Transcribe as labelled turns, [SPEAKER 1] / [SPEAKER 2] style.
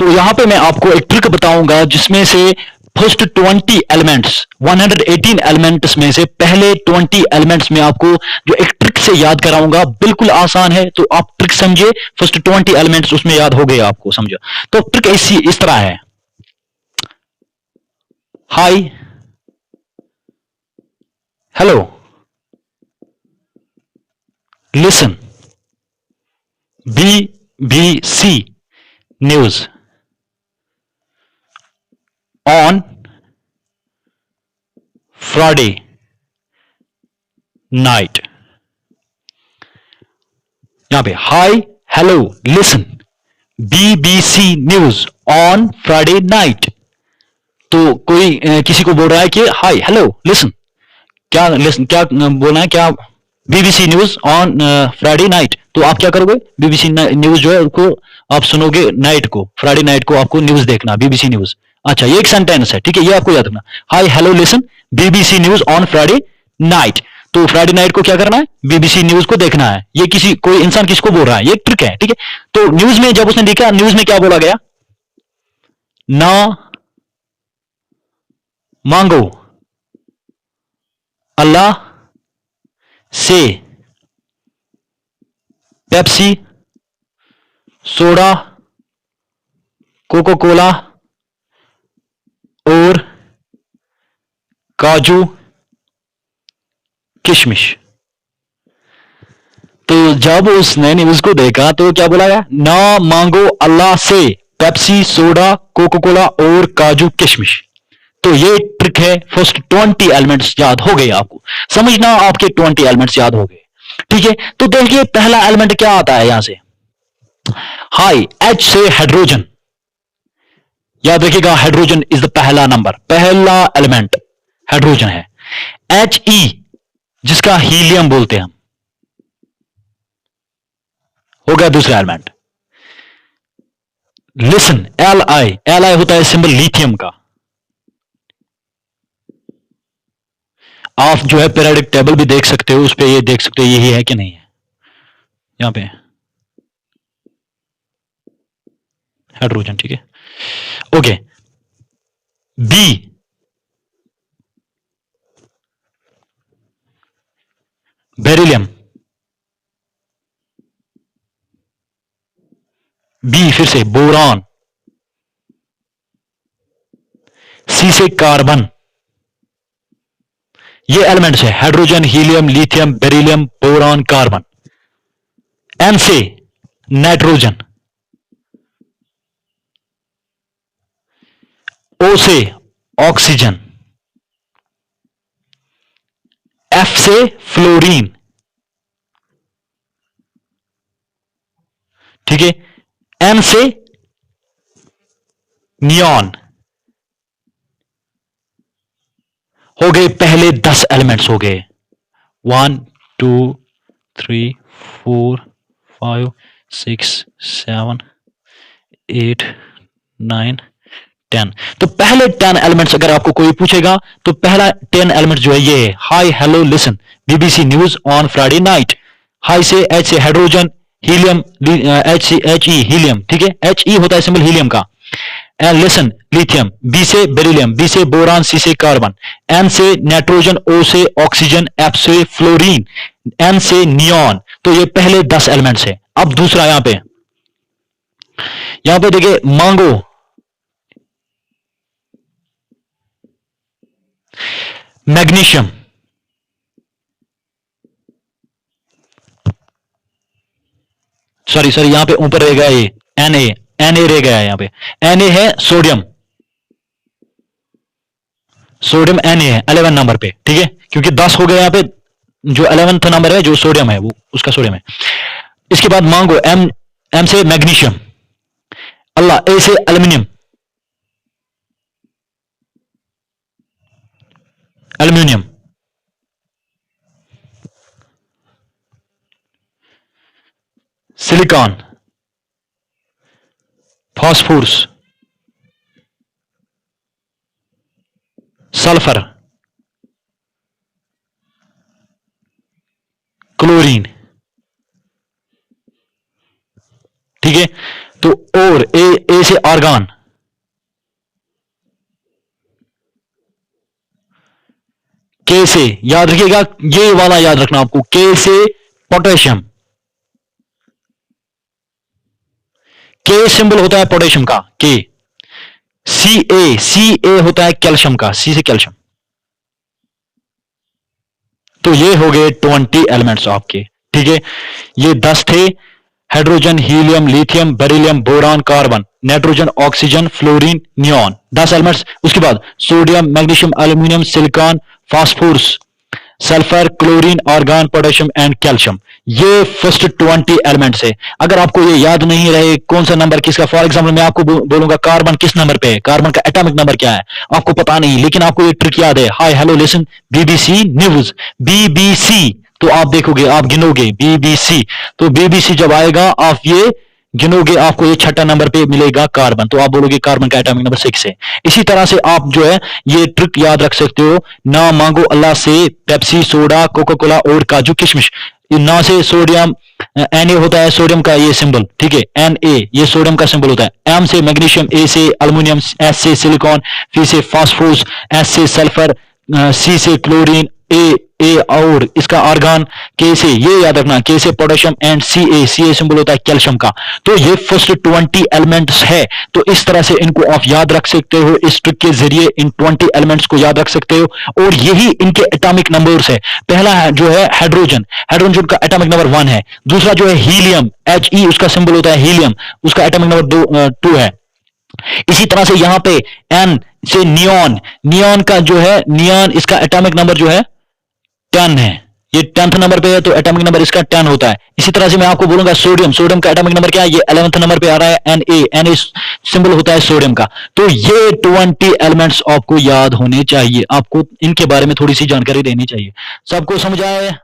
[SPEAKER 1] तो यहां पे मैं आपको एक ट्रिक बताऊंगा जिसमें से फर्स्ट 20 एलिमेंट्स 118 एलिमेंट्स में से पहले 20 एलिमेंट्स में आपको जो एक ट्रिक से याद कराऊंगा, बिल्कुल आसान है। तो आप ट्रिक समझे, फर्स्ट 20 एलिमेंट्स उसमें याद हो गए आपको, समझो। तो ट्रिक इस तरह है। Hi, hello, listen, BBC news on Friday night. यहां पे hi, hello, listen, BBC news on Friday night. तो कोई किसी को बोल रहा है कि हाय, हेलो, लिसन, क्या लिसन, क्या बोलना है, क्या BBC news on Friday night. तो आप क्या करोगे, BBC न्यूज जो है उसको आप सुनोगे, नाइट को, फ्राइडे नाइट को आपको न्यूज देखना, BBC न्यूज। अच्छा, ये एक सेंटेंस है, ठीक है, ये आपको याद रखना। Hi, hello, listen, BBC news on Friday night. तो फ्राइडे नाइट को क्या करना है, BBC न्यूज को देखना है। ये किसी कोई इंसान किसको बोल रहा है, ये एक ट्रिक है, ठीक है। तो न्यूज में जब उसने देखा, न्यूज में क्या बोला गया, ना मांगो अल्लाह से पेप्सी, सोडा, कोको कोला और काजू किशमिश। तो जब उसने न्यूज को देखा तो क्या बोला गया, ना मांगो अल्लाह से पेप्सी, सोडा, कोको कोला और काजू किशमिश। तो ये ट्रिक है। फर्स्ट 20 एलिमेंट्स याद हो गए आपको, समझना, आपके 20 एलिमेंट्स याद हो गए, ठीक है। तो देखिए पहला एलिमेंट क्या आता है यहां से, हाई, H से हाइड्रोजन। याद रखिएगा, हाइड्रोजन इज द पहला नंबर, पहला एलिमेंट हाइड्रोजन है। He, जिसका हीलियम बोलते हैं हम, हो गया दूसरा एलिमेंट। लिसन, Li होता है सिंबल लिथियम का। आप जो है पीरियोडिक टेबल भी देख सकते हो, उस पर ये देख सकते हो यही है कि नहीं है, यहां पे हाइड्रोजन, ठीक है, ओके। B, beryllium. बी फिर से बोरॉन। सी से कार्बन। ये एलिमेंट्स है, hydrogen, helium, lithium, beryllium, boron, carbon. N से नाइट्रोजन। ओ से ऑक्सीजन। एफ से फ्लोरीन, ठीक है। एन से नियॉन। हो गए पहले 10 एलिमेंट्स हो गए, 1 2 3 4 5 6 7 8 9 10। तो पहले 10 एलिमेंट्स अगर आपको कोई पूछेगा तो पहला 10 एलिमेंट जो है ये है, high, hello, listen, BBC news on Friday night. High से H से हाइड्रोजन, हीलियम, H से He हीलियम, ठीक है, He होता है सिंबल हीलियम का। And listen, lithium. B से बेरिलियम, B से बोरान, C से कार्बन। N से नाइट्रोजन, O से ऑक्सीजन, F से फ्लोरीन, N से नियॉन। तो ये पहले 10 एलिमेंट्स है। अब दूसरा यहां पे देखिए, मांगो, मैग्नीशियम, सॉरी यहां पे ऊपर रह गया ये Na रह गया है, यहां पे Na है सोडियम। सोडियम Na है 11 नंबर पे, ठीक है, क्योंकि 10 हो गए यहां पे, जो 11th नंबर है जो सोडियम है वो उसका सोडियम है। इसके बाद मांगो, M से मैग्नीशियम। अल्लाह, A से aluminium, aluminium. Silicon, phosphorus, sulphur, chlorine, ठीक है। तो O और ए से आर्गन, के से, याद रखिएगा ये वाला याद रखना आपको, के से पोटेशियम, के सिंबल होता है पोटेशियम का, के। सी ए होता है कैल्शियम का, सी से कैल्शियम। तो ये हो गए 20 एलिमेंट्स आपके, ठीक है। ये 10 थे, hydrogen, helium, lithium, beryllium, boron, carbon, nitrogen, oxygen, fluorine, neon, 10 elements. उसके बाद sodium, magnesium, aluminium, silicon, phosphorus, sulphur, chlorine, argon, potassium and calcium. ये फर्स्ट 20 एलिमेंट्स है। अगर आपको ये याद नहीं रहे कौन सा नंबर किसका, फॉर एग्जांपल मैं आपको बोलूंगा कार्बन किस नंबर पे है, कार्बन का एटॉमिक नंबर क्या है, आपको पता नहीं, लेकिन आपको ये ट्रिक याद है, hi hello listen BBC news, BBC, तो आप देखोगे, आप गिनोगे बीबीसी, तो बीबीसी जब आएगा आप ये गिनोगे, आपको ये छठा नंबर पे मिलेगा कार्बन, तो आप बोलोगे कार्बन का एटॉमिक नंबर 6 है। इसी तरह से आप जो है ये ट्रिक याद रख सकते हो, ना मांगो अल्लाह से पेप्सी, सोडा, कोका कोला और काजू किशमिश। ना से सोडियम, Na होता है सोडियम का ये सिंबल, ठीक है, Na ये सोडियम का सिंबल होता है। M से मैग्नीशियम, A से एल्युमिनियम, S से सिलिकॉन, F से फास्फोरस, S से सल्फर, C से क्लोरीन, ए और इसका आर्गन, के से, ये याद रखना, के से potassium and C A symbol होता है कैल्शियम का। तो ये फर्स्ट 20 एलिमेंट्स है। तो इस तरह से इनको आप याद रख सकते हो, इस ट्रिक के जरिए इन 20 एलिमेंट्स को याद रख सकते हो, और यही इनके एटॉमिक नंबर्स है। पहला है जो है हाइड्रोजन, हाइड्रोजन का एटॉमिक नंबर 1 है। दूसरा जो है हीलियम, He उसका सिंबल होता है हीलियम, उसका एटॉमिक नंबर 2 है। इसी तरह से यहां पे N से नियॉन, नियॉन का जो है नियॉन, इसका एटॉमिक नंबर जो है 10 है, ये 10th नंबर पे है, तो एटॉमिक नंबर इसका 10 होता है। इसी तरह से मैं आपको बोलूंगा सोडियम, सोडियम का एटॉमिक नंबर क्या है, ये 11th नंबर पे आ रहा है, Na सिंबल होता है सोडियम का। तो ये 20 एलिमेंट्स आपको याद होने चाहिए, आपको इनके बारे में थोड़ी सी जानकारी देनी चाहिए। सबको समझ आया है?